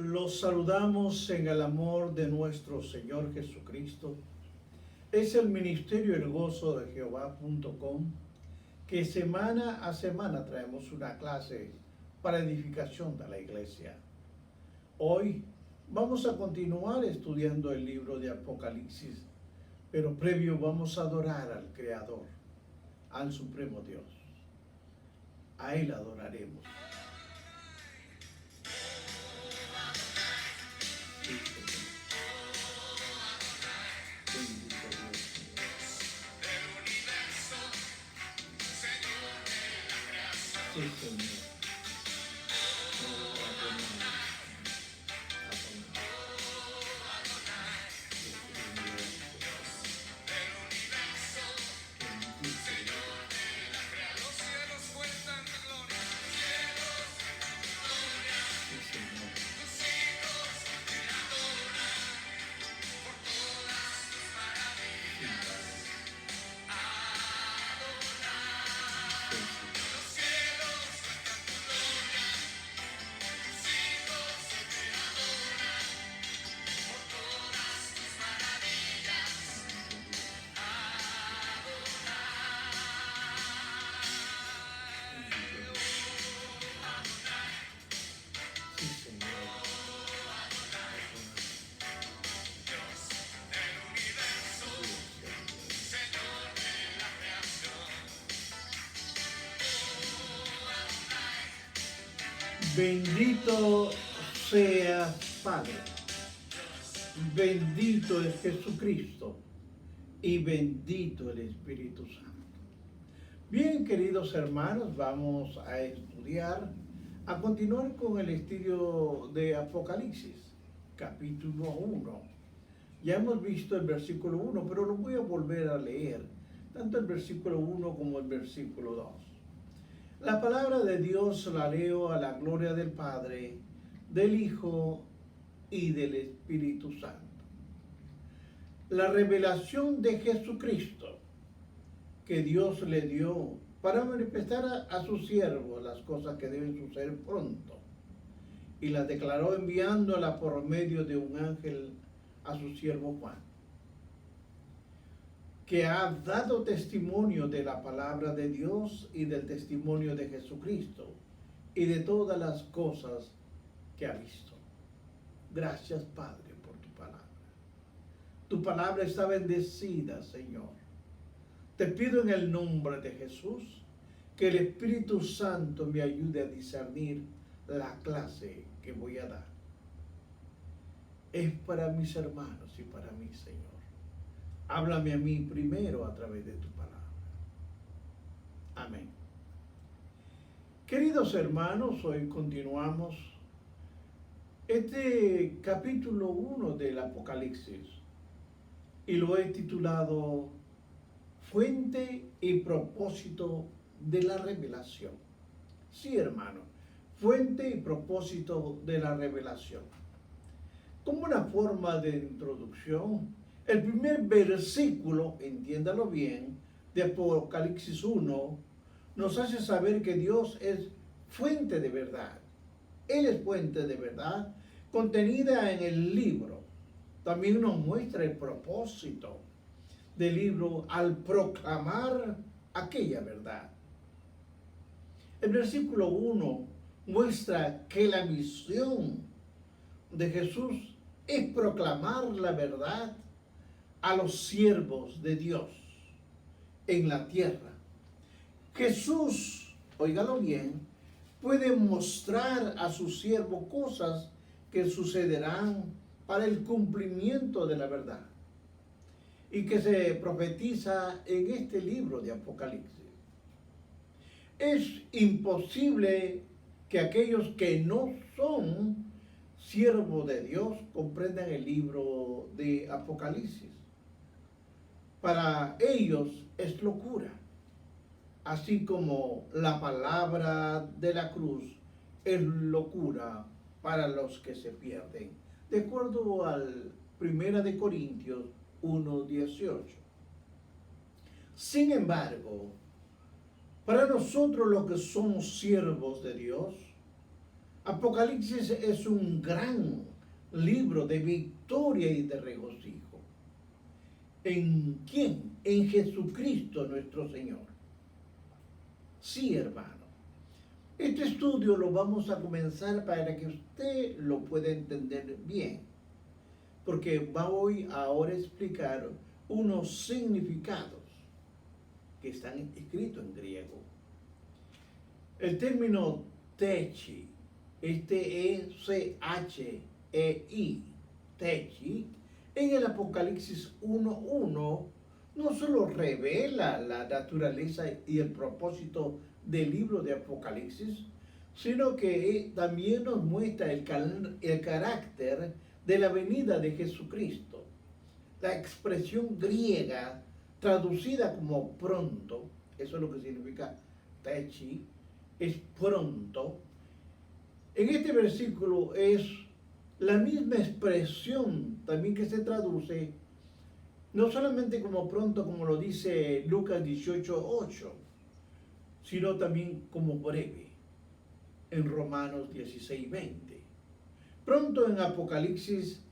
Los saludamos en el amor de nuestro Señor Jesucristo. Es el Ministerio El Gozo de Jehová.com que semana a semana traemos una clase para edificación de la iglesia. Hoy vamos a continuar estudiando el libro de Apocalipsis, pero previo vamos a adorar al Creador, al Supremo Dios. A Él adoraremos. Sí, Señor. Bendito sea Padre, bendito es Jesucristo y bendito el Espíritu Santo. Bien, queridos hermanos, vamos a estudiar, a continuar con el estudio de Apocalipsis, capítulo 1. Ya hemos visto el versículo 1, pero lo voy a volver a leer, tanto el versículo 1 como el versículo 2. La palabra de Dios la leo a la gloria del Padre, del Hijo y del Espíritu Santo. La revelación de Jesucristo que Dios le dio para manifestar a sus siervos las cosas que deben suceder pronto, y las declaró enviándola por medio de un ángel a su siervo Juan, que ha dado testimonio de la palabra de Dios y del testimonio de Jesucristo y de todas las cosas que ha visto. Gracias, Padre, por tu palabra. Tu palabra está bendecida, Señor. Te pido en el nombre de Jesús que el Espíritu Santo me ayude a discernir la clase que voy a dar. Es para mis hermanos y para mí, Señor. Háblame a mí primero a través de tu palabra. Amén. Queridos hermanos, hoy continuamos este capítulo 1 del Apocalipsis y lo he titulado Fuente y propósito de la revelación. Sí, hermano, fuente y propósito de la revelación. Como una forma de introducción, el primer versículo, entiéndalo bien, de Apocalipsis 1, nos hace saber que Dios es fuente de verdad. Él es fuente de verdad contenida en el libro. También nos muestra el propósito del libro al proclamar aquella verdad. El versículo 1 muestra que la misión de Jesús es proclamar la verdad a los siervos de Dios en la tierra. Jesús, óigalo bien, puede mostrar a su siervo cosas que sucederán para el cumplimiento de la verdad y que se profetiza en este libro de Apocalipsis. Es imposible que aquellos que no son siervos de Dios comprendan el libro de Apocalipsis. Para ellos es locura, así como la palabra de la cruz es locura para los que se pierden, de acuerdo al 1 Corintios 1:18. Sin embargo, para nosotros los que somos siervos de Dios, Apocalipsis es un gran libro de victoria y de regocijo. ¿En quién? En Jesucristo nuestro Señor. Sí, hermano. Este estudio lo vamos a comenzar para que usted lo pueda entender bien, porque voy ahora a explicar unos significados que están escritos en griego. El término techi, T-E-C-H-E-I, techi, en el Apocalipsis 1:1 no solo revela la naturaleza y el propósito del libro de Apocalipsis, sino que también nos muestra el carácter de la venida de Jesucristo. La expresión griega traducida como pronto, eso es lo que significa techi, es pronto. En este versículo es la misma expresión también que se traduce no solamente como pronto, como lo dice Lucas 18:8, sino también como breve en Romanos 16:20. Pronto en Apocalipsis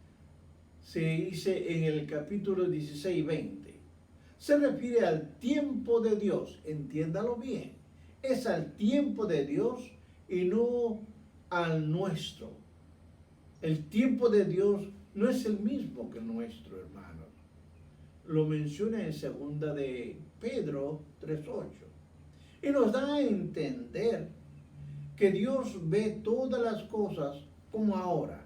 se dice en el capítulo 16:20. Se refiere al tiempo de Dios, entiéndalo bien. Es al tiempo de Dios y no al nuestro. El tiempo de Dios no es el mismo que el nuestro, hermanos. Lo menciona en 2 de Pedro 3:8. Y nos da a entender que Dios ve todas las cosas como ahora,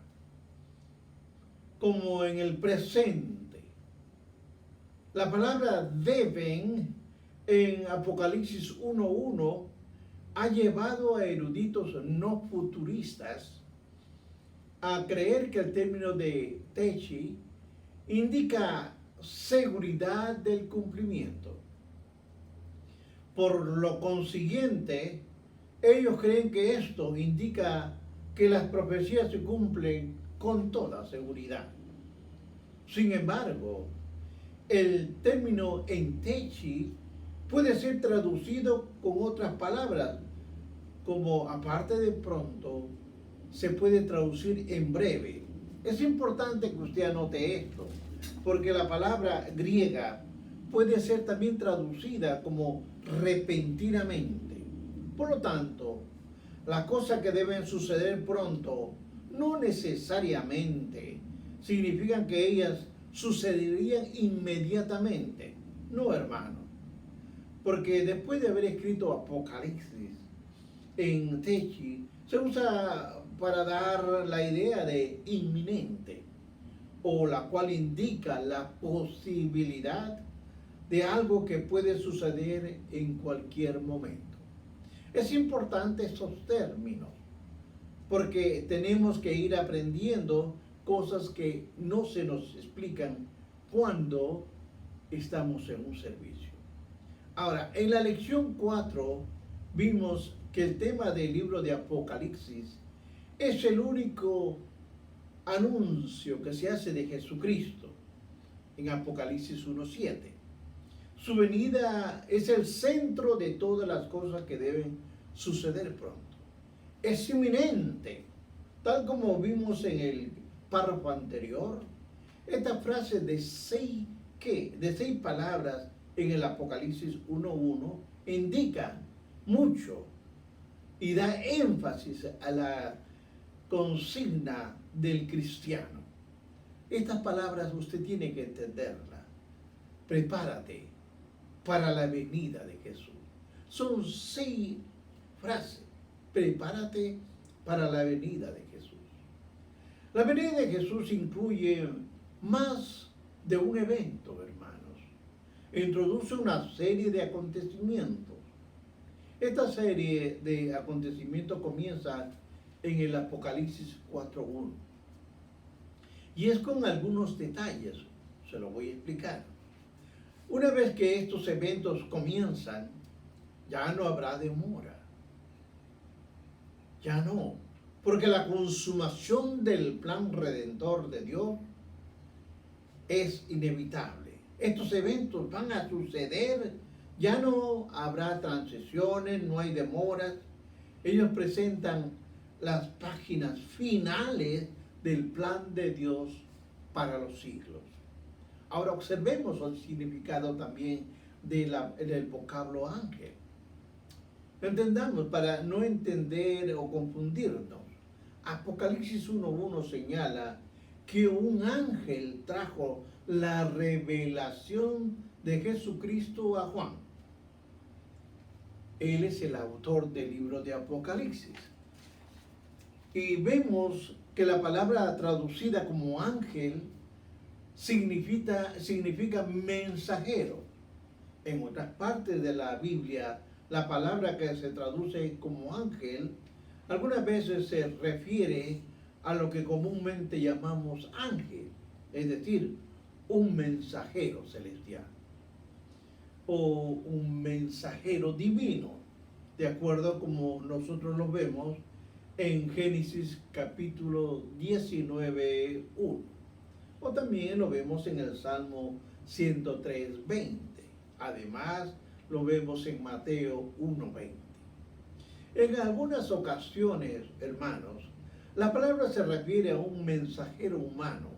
como en el presente. La palabra deben en Apocalipsis 1:1 ha llevado a eruditos no futuristas a creer que el término de techi indica seguridad del cumplimiento. Por lo consiguiente, ellos creen que esto indica que las profecías se cumplen con toda seguridad. Sin embargo, el término entechi puede ser traducido con otras palabras, como aparte de pronto, se puede traducir en breve. Es importante que usted anote esto, porque la palabra griega puede ser también traducida como repentinamente. Por lo tanto, las cosas que deben suceder pronto no necesariamente significan que ellas sucederían inmediatamente. No, hermano. Porque después de haber escrito Apocalipsis en techi, se usa para dar la idea de inminente, o la cual indica la posibilidad de algo que puede suceder en cualquier momento. Es importante estos términos, porque tenemos que ir aprendiendo cosas que no se nos explican cuando estamos en un servicio. Ahora, en la lección 4 vimos que el tema del libro de Apocalipsis es el único anuncio que se hace de Jesucristo en Apocalipsis 1:7. Su venida es el centro de todas las cosas que deben suceder pronto. Es inminente, tal como vimos en el párrafo anterior. Esta frase de seis palabras en el Apocalipsis 1:1 indica mucho y da énfasis a la consigna del cristiano. Estas palabras usted tiene que entenderlas. Prepárate para la venida de Jesús. Son 6 frases. Prepárate para la venida de Jesús. La venida de Jesús incluye más de un evento, hermanos. Introduce una serie de acontecimientos. Esta serie de acontecimientos comienza en el Apocalipsis 4:1. Y es con algunos detalles, se lo voy a explicar. Una vez que estos eventos comienzan, ya no habrá demora. Ya no, porque la consumación del plan redentor de Dios es inevitable. Estos eventos van a suceder, ya no habrá transiciones, no hay demoras. Ellos presentan las páginas finales del plan de Dios para los siglos. Ahora observemos el significado también del vocablo ángel. Entendamos para no entender o confundirnos. Apocalipsis 1:1 señala que un ángel trajo la revelación de Jesucristo a Juan. Él es el autor del libro de Apocalipsis. Y vemos que la palabra traducida como ángel significa mensajero. En otras partes de la Biblia, la palabra que se traduce como ángel algunas veces se refiere a lo que comúnmente llamamos ángel, es decir, un mensajero celestial o un mensajero divino, de acuerdo como nosotros lo vemos en Génesis capítulo 19:1, o también lo vemos en el Salmo 103:20. Además, lo vemos en Mateo 1:20. En algunas ocasiones, hermanos, la palabra se refiere a un mensajero humano,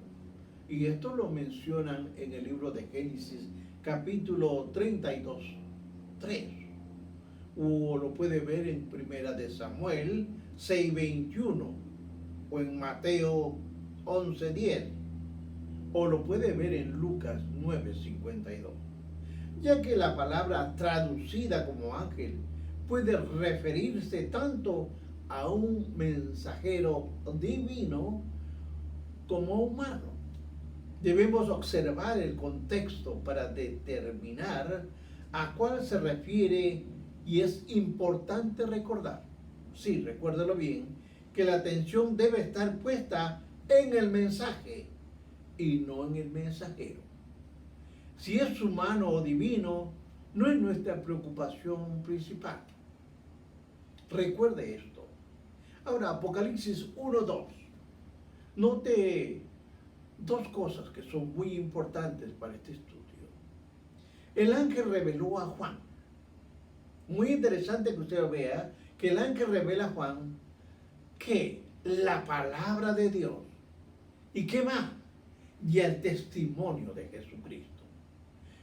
y esto lo mencionan en el libro de Génesis capítulo 32:3, o lo puede ver en Primera de Samuel 6:21, o en Mateo 11:10, o lo puede ver en Lucas 9:52, ya que la palabra traducida como ángel puede referirse tanto a un mensajero divino como humano. Debemos observar el contexto para determinar a cuál se refiere, y es importante recordar, sí, recuérdelo bien, que la atención debe estar puesta en el mensaje y no en el mensajero. Si es humano o divino, no es nuestra preocupación principal. Recuerde esto. Ahora, Apocalipsis 1:2. Note dos cosas que son muy importantes para este estudio. El ángel reveló a Juan. Muy interesante que usted vea que el ángel revela a Juan que la palabra de Dios. ¿Y qué más? Y el testimonio de Jesucristo.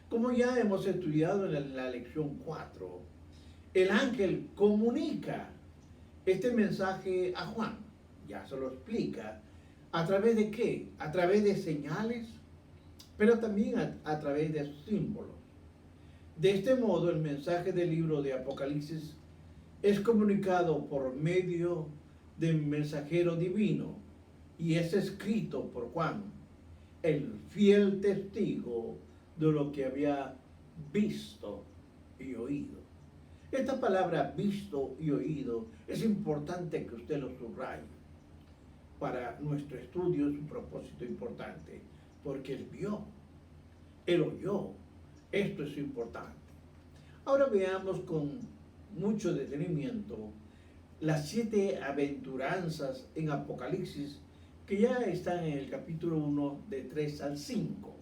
Como ya hemos estudiado en la lección 4, el ángel comunica este mensaje a Juan. Ya se lo explica. ¿A través de qué? A través de señales, pero también a través de símbolos. De este modo, el mensaje del libro de Apocalipsis es comunicado por medio de un mensajero divino y es escrito por Juan, el fiel testigo de lo que había visto y oído. Esta palabra visto y oído es importante que usted lo subraye. Para nuestro estudio es un propósito importante, porque él vio, él oyó. Esto es importante. Ahora veamos con mucho detenimiento las 7 aventuranzas en Apocalipsis que ya están en el capítulo 1 de 3 al 5.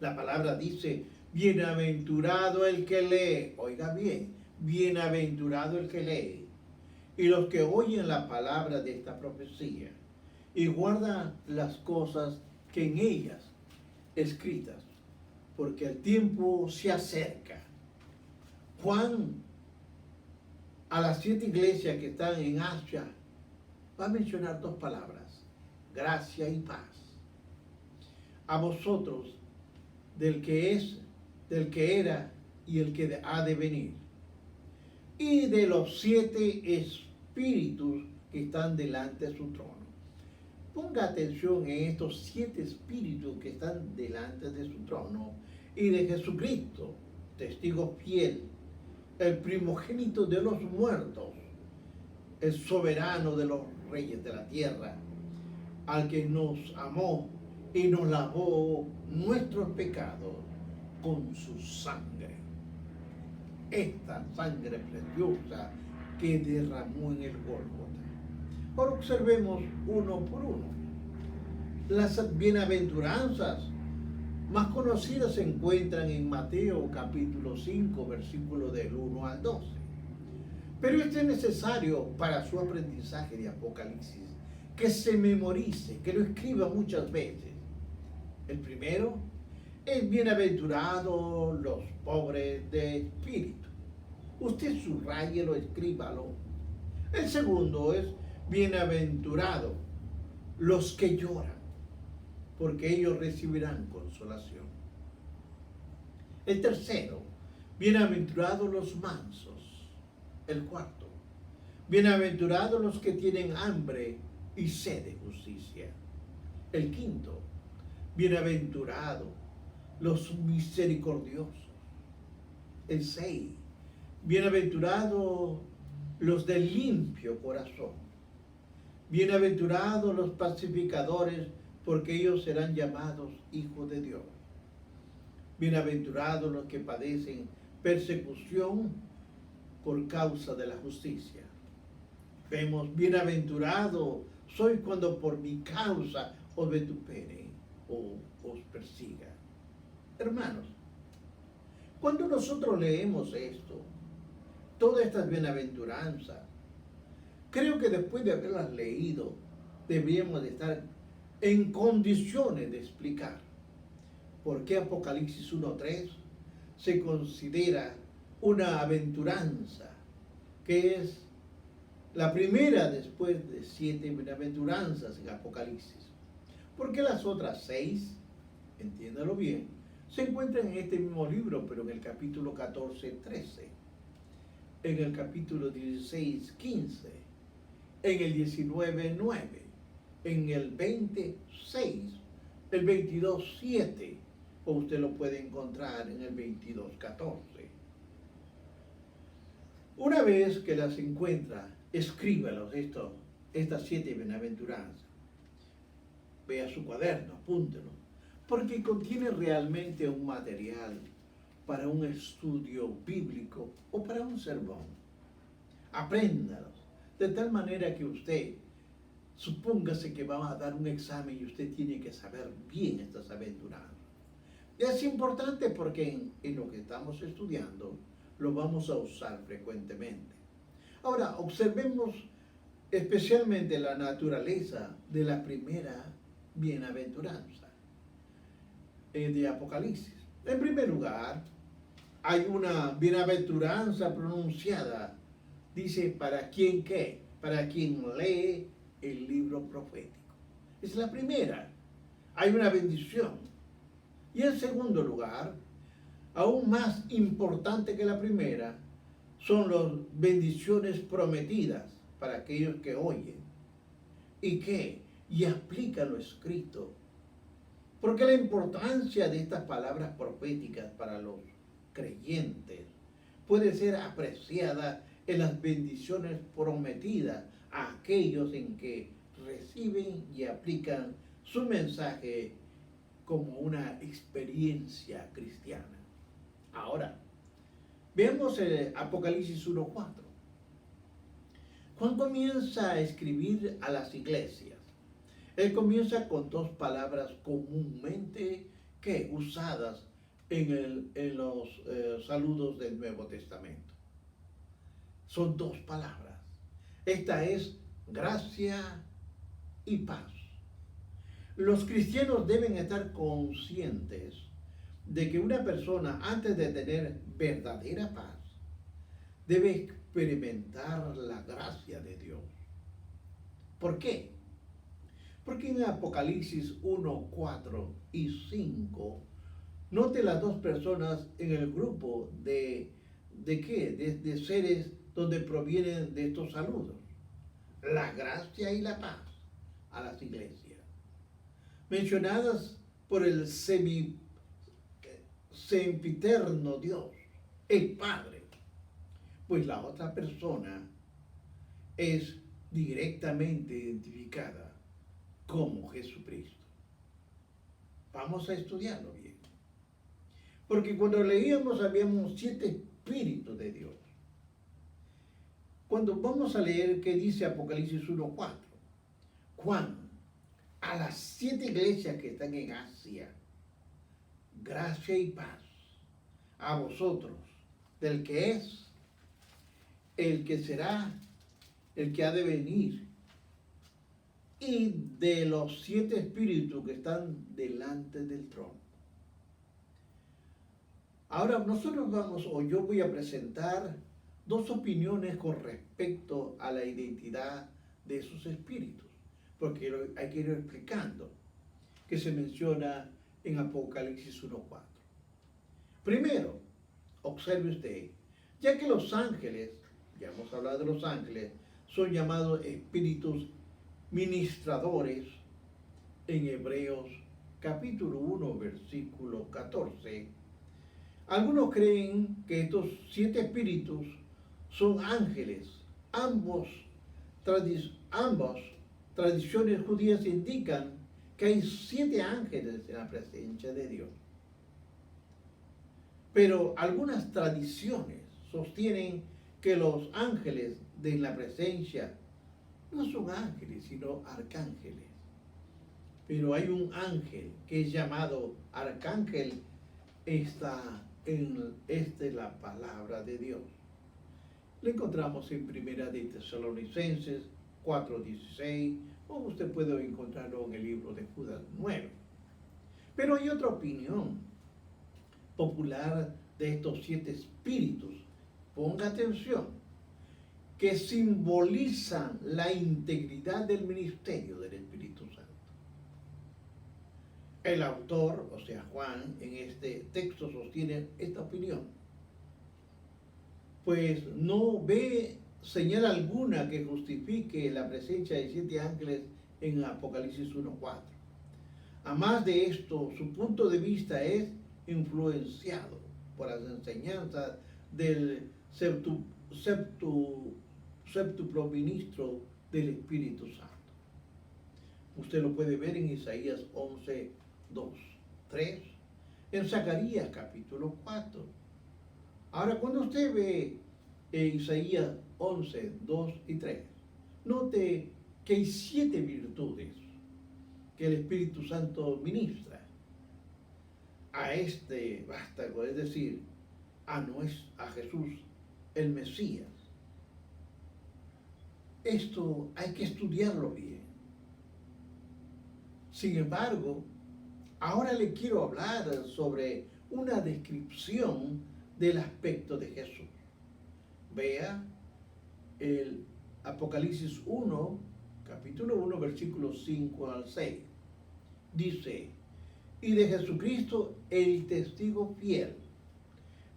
La palabra dice, bienaventurado el que lee, oiga bien, bienaventurado el que lee, y los que oyen la palabra de esta profecía y guardan las cosas que en ellas escritas, porque el tiempo se acerca. Juan, a las 7 iglesias que están en Asia, va a mencionar 2 palabras, gracia y paz. A vosotros, del que es, del que era y el que ha de venir, y de los 7 espíritus que están delante de su trono. Ponga atención en estos 7 espíritus que están delante de su trono y de Jesucristo, testigo fiel, el primogénito de los muertos, el soberano de los reyes de la tierra, al que nos amó y nos lavó nuestros pecados con su sangre. Esta sangre preciosa que derramó en el Gólgota. Ahora observemos uno por uno. Las bienaventuranzas más conocidas se encuentran en Mateo capítulo 5, versículos del 1 al 12. Pero esto es necesario para su aprendizaje de Apocalipsis, que se memorice, que lo escriba muchas veces. El primero es bienaventurado los pobres de espíritu. Usted subrayelo, escríbalo. El segundo es bienaventurado los que lloran, porque ellos recibirán consolación. El tercero, bienaventurados los mansos. El cuarto, bienaventurados los que tienen hambre y sed de justicia. El quinto, bienaventurados los misericordiosos. El 6, bienaventurados los de limpio corazón. Bienaventurados los pacificadores, porque ellos serán llamados hijos de Dios. Bienaventurados los que padecen persecución por causa de la justicia. Vemos, bienaventurado soy cuando por mi causa os vituperen o os persiga. Hermanos, cuando nosotros leemos esto, todas estas bienaventuranzas, creo que después de haberlas leído, deberíamos de estar en condiciones de explicar por qué Apocalipsis 1:3 se considera una aventuranza, que es la primera después de 7 bienaventuranzas en Apocalipsis. Porque las otras 6, entiéndalo bien, se encuentran en este mismo libro, pero en el capítulo 14:13, en el capítulo 16:15, en el 19:9, en el 20:6, el 22:7, o usted lo puede encontrar en el 22:14. Una vez que las encuentra, escríbalos estas 7 bienaventuranzas. Vea su cuaderno, apúntelo, porque contiene realmente un material para un estudio bíblico o para un sermón. Apréndalos, de tal manera que usted, supóngase que va a dar un examen y usted tiene que saber bien estas aventuranzas. Es importante porque en lo que estamos estudiando lo vamos a usar frecuentemente. Ahora, observemos especialmente la naturaleza de la primera bienaventuranza de Apocalipsis. En primer lugar, hay una bienaventuranza pronunciada, dice, ¿para quién qué? Para quien lee el libro profético. Es la primera. Hay una bendición. Y en segundo lugar, aún más importante que la primera, son las bendiciones prometidas para aquellos que oyen y aplican lo escrito. Porque la importancia de estas palabras proféticas para los creyentes puede ser apreciada en las bendiciones prometidas a aquellos en que reciben y aplican su mensaje como una experiencia cristiana. Ahora, veamos el Apocalipsis 1:4. Juan comienza a escribir a las iglesias. Él comienza con 2 palabras comúnmente usadas en los saludos del Nuevo Testamento. Son 2 palabras. Esta es gracia y paz. Los cristianos deben estar conscientes de que una persona, antes de tener verdadera paz, debe experimentar la gracia de Dios. ¿Por qué? Porque en Apocalipsis 1, 4 y 5, note las 2 personas en el grupo de seres donde provienen de estos saludos. La gracia y la paz a las iglesias, mencionadas por el sempiterno Dios, el Padre, pues la otra persona es directamente identificada como Jesucristo. Vamos a estudiarlo bien. Porque cuando leíamos habíamos 7 espíritus de Dios. Cuando vamos a leer qué dice Apocalipsis 1:4, Juan, a las 7 iglesias que están en Asia, gracia y paz a vosotros, del que es, el que será, el que ha de venir, y de los 7 espíritus que están delante del trono. Ahora nosotros yo voy a presentar 2 opiniones con respecto a la identidad de esos espíritus, porque hay que ir explicando, que se menciona en Apocalipsis 1:4. Primero, observe usted, ya que los ángeles, ya hemos hablado de los ángeles, son llamados espíritus ministradores en Hebreos capítulo 1, versículo 14. Algunos creen que estos 7 espíritus son ángeles. Ambas tradiciones judías indican que hay 7 ángeles en la presencia de Dios. Pero algunas tradiciones sostienen que los ángeles de la presencia no son ángeles, sino arcángeles. Pero hay un ángel que es llamado arcángel, esta es la palabra de Dios. Lo encontramos en Primera de Tesalonicenses 4:16, o usted puede encontrarlo en el libro de Judas 9. Pero hay otra opinión popular de estos 7 espíritus, ponga atención, que simbolizan la integridad del ministerio del Espíritu Santo. El autor, o sea Juan, en este texto sostiene esta opinión, pues no ve señal alguna que justifique la presencia de 7 ángeles en Apocalipsis 1:4. Además de esto, su punto de vista es influenciado por las enseñanzas del séptuplo ministro del Espíritu Santo. Usted lo puede ver en Isaías 11:2, 3, en Zacarías capítulo 4. Ahora, cuando usted ve en Isaías 11:2 y 3, note que hay 7 virtudes que el Espíritu Santo ministra a este vástago, es decir, a Jesús, el Mesías. Esto hay que estudiarlo bien. Sin embargo, ahora le quiero hablar sobre una descripción del aspecto de Jesús. Vea el Apocalipsis 1, capítulo 1, versículos 5 al 6. Dice: y de Jesucristo el testigo fiel,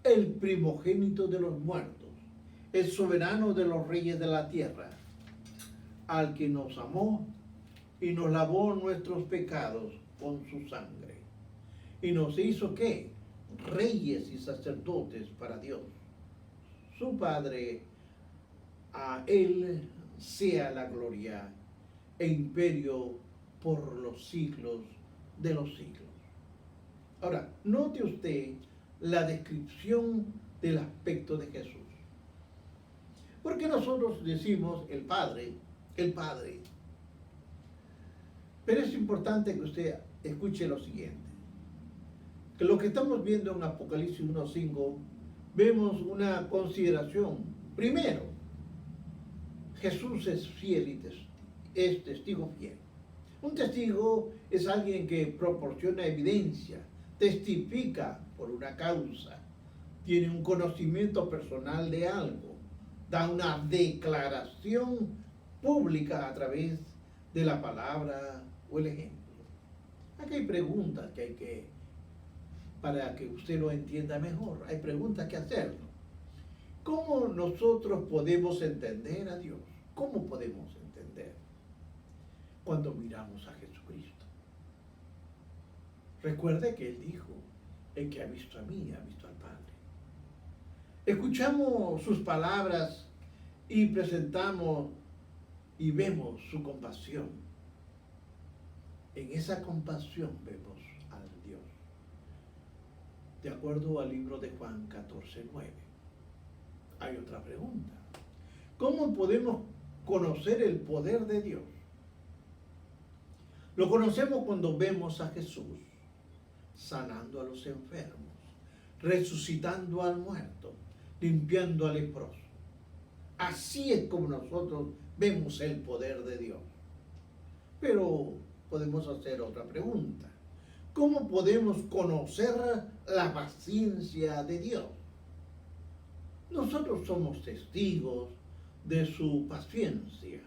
el primogénito de los muertos, el soberano de los reyes de la tierra, al que nos amó y nos lavó nuestros pecados con su sangre, y nos hizo ¿qué? Reyes y sacerdotes para Dios, su Padre. A Él sea la gloria e imperio por los siglos de los siglos. Ahora, note usted la descripción del aspecto de Jesús. Porque nosotros decimos el Padre. Pero es importante que usted escuche lo siguiente. Que lo que estamos viendo en Apocalipsis 1:5, vemos una consideración. Primero, Jesús es fiel y es testigo fiel. Un testigo es alguien que proporciona evidencia, testifica por una causa, tiene un conocimiento personal de algo, da una declaración pública a través de la palabra o el ejemplo. Aquí hay preguntas para que usted lo entienda mejor, hay preguntas que hacerlo. ¿Cómo nosotros podemos entender a Dios? ¿Cómo podemos entender? Cuando miramos a Jesucristo. Recuerde que Él dijo: el que ha visto a mí, ha visto al Padre. Escuchamos sus palabras y presentamos y vemos su compasión. En esa compasión vemos al Dios. De acuerdo al libro de Juan 14:9. Hay otra pregunta. ¿Cómo podemos conocer el poder de Dios? Lo conocemos cuando vemos a Jesús sanando a los enfermos, resucitando al muerto, limpiando al leproso. Así es como nosotros vemos el poder de Dios. Pero podemos hacer otra pregunta. ¿Cómo podemos conocer la paciencia de Dios? Nosotros somos testigos de su paciencia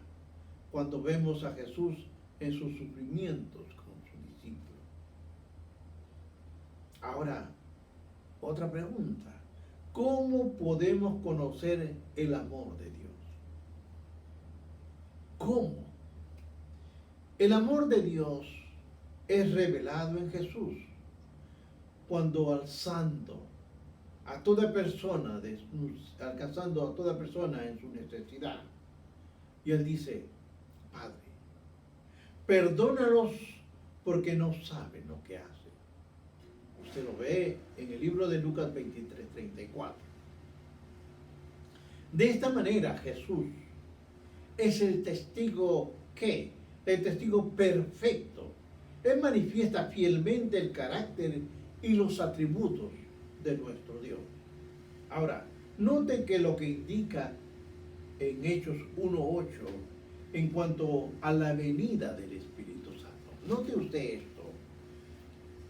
cuando vemos a Jesús en sus sufrimientos con sus discípulos. Ahora, otra pregunta. ¿Cómo podemos conocer el amor de Dios? ¿Cómo? El amor de Dios es revelado en Jesús cuando alcanzando a toda persona en su necesidad. Y Él dice, Padre, perdónalos porque no saben lo que hacen. Usted lo ve en el libro de Lucas 23:34. De esta manera Jesús es el testigo el testigo perfecto. Él manifiesta fielmente el carácter y los atributos de nuestro Dios. Ahora, note que lo que indica en Hechos 1:8 en cuanto a la venida del Espíritu Santo. Note usted esto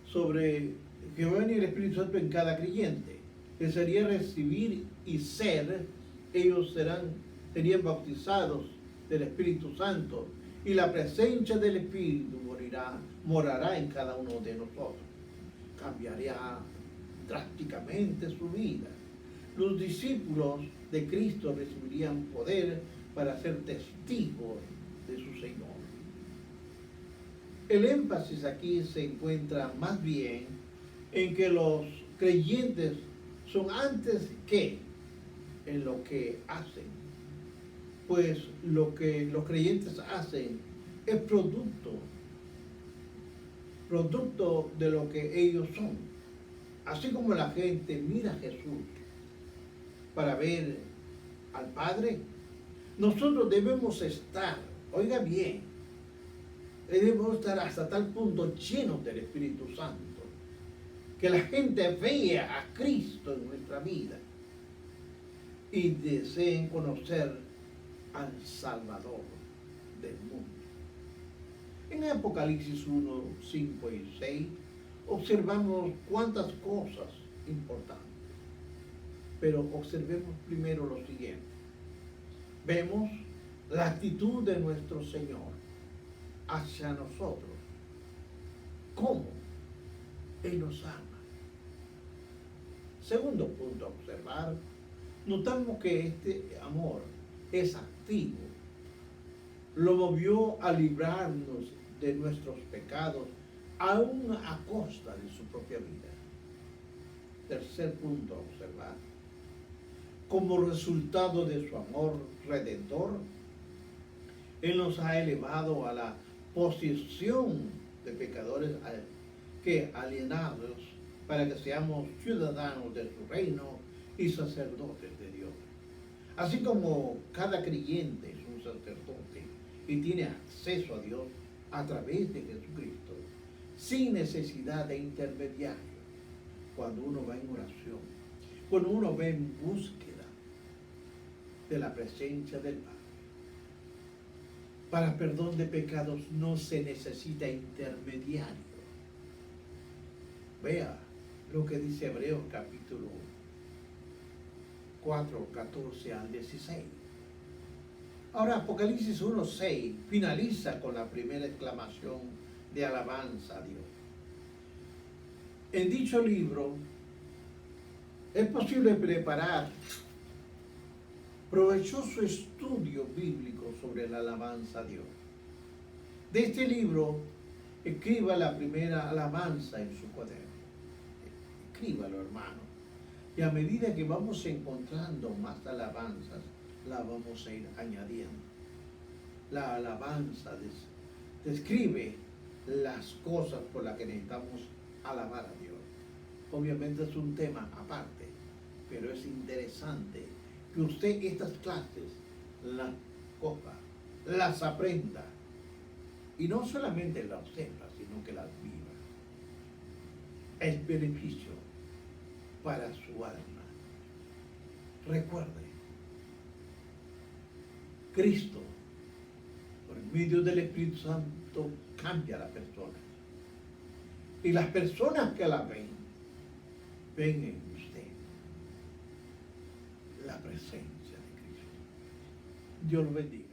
sobre que va a venir el Espíritu Santo en cada creyente. Que sería recibir y ser, ellos serían bautizados del Espíritu Santo y la presencia del Espíritu morará en cada uno de nosotros. Cambiaría drásticamente su vida. Los discípulos de Cristo recibirían poder para ser testigos de su Señor. El énfasis aquí se encuentra más bien en que los creyentes son antes que en lo que hacen, pues lo que los creyentes hacen es producto de lo que ellos son. Así como la gente mira a Jesús para ver al Padre, nosotros debemos estar, oiga bien, debemos estar hasta tal punto llenos del Espíritu Santo, que la gente vea a Cristo en nuestra vida y deseen conocer al Salvador del mundo. En Apocalipsis 1, 5 y 6 observamos cuántas cosas importantes, pero observemos primero lo siguiente. Vemos la actitud de nuestro Señor hacia nosotros. ¿Cómo? Él nos ama. Segundo punto a observar, notamos que este amor es activo. Lo movió a librarnos de nuestros pecados, aún a costa de su propia vida. Tercer punto a observar. Como resultado de su amor redentor, Él nos ha elevado a la posición de pecadores que alienados para que seamos ciudadanos de su reino y sacerdotes de Dios. Así como cada creyente es un sacerdote y tiene acceso a Dios a través de Jesucristo, sin necesidad de intermediario, cuando uno va en oración, cuando uno va en búsqueda de la presencia del Padre. Para perdón de pecados no se necesita intermediario. Vea lo que dice Hebreos capítulo 4, 14 al 16. Ahora Apocalipsis 1:6 finaliza con la primera exclamación de alabanza a Dios. En dicho libro es posible preparar provechoso estudio bíblico sobre la alabanza a Dios. De este libro, escriba la primera alabanza en su cuaderno. Escríbalo, hermano. Y a medida que vamos encontrando más alabanzas, la vamos a ir añadiendo. La alabanza describe las cosas por las que necesitamos alabar a Dios. Obviamente es un tema aparte, pero es interesante que usted estas clases las coja, las aprenda y no solamente las sepa, sino que las viva. Es beneficio para su alma. Recuerde, Cristo, por medio del Espíritu Santo, cambia a la persona. Y las personas que la ven, ven en usted la presencia de Cristo. Dios lo bendiga.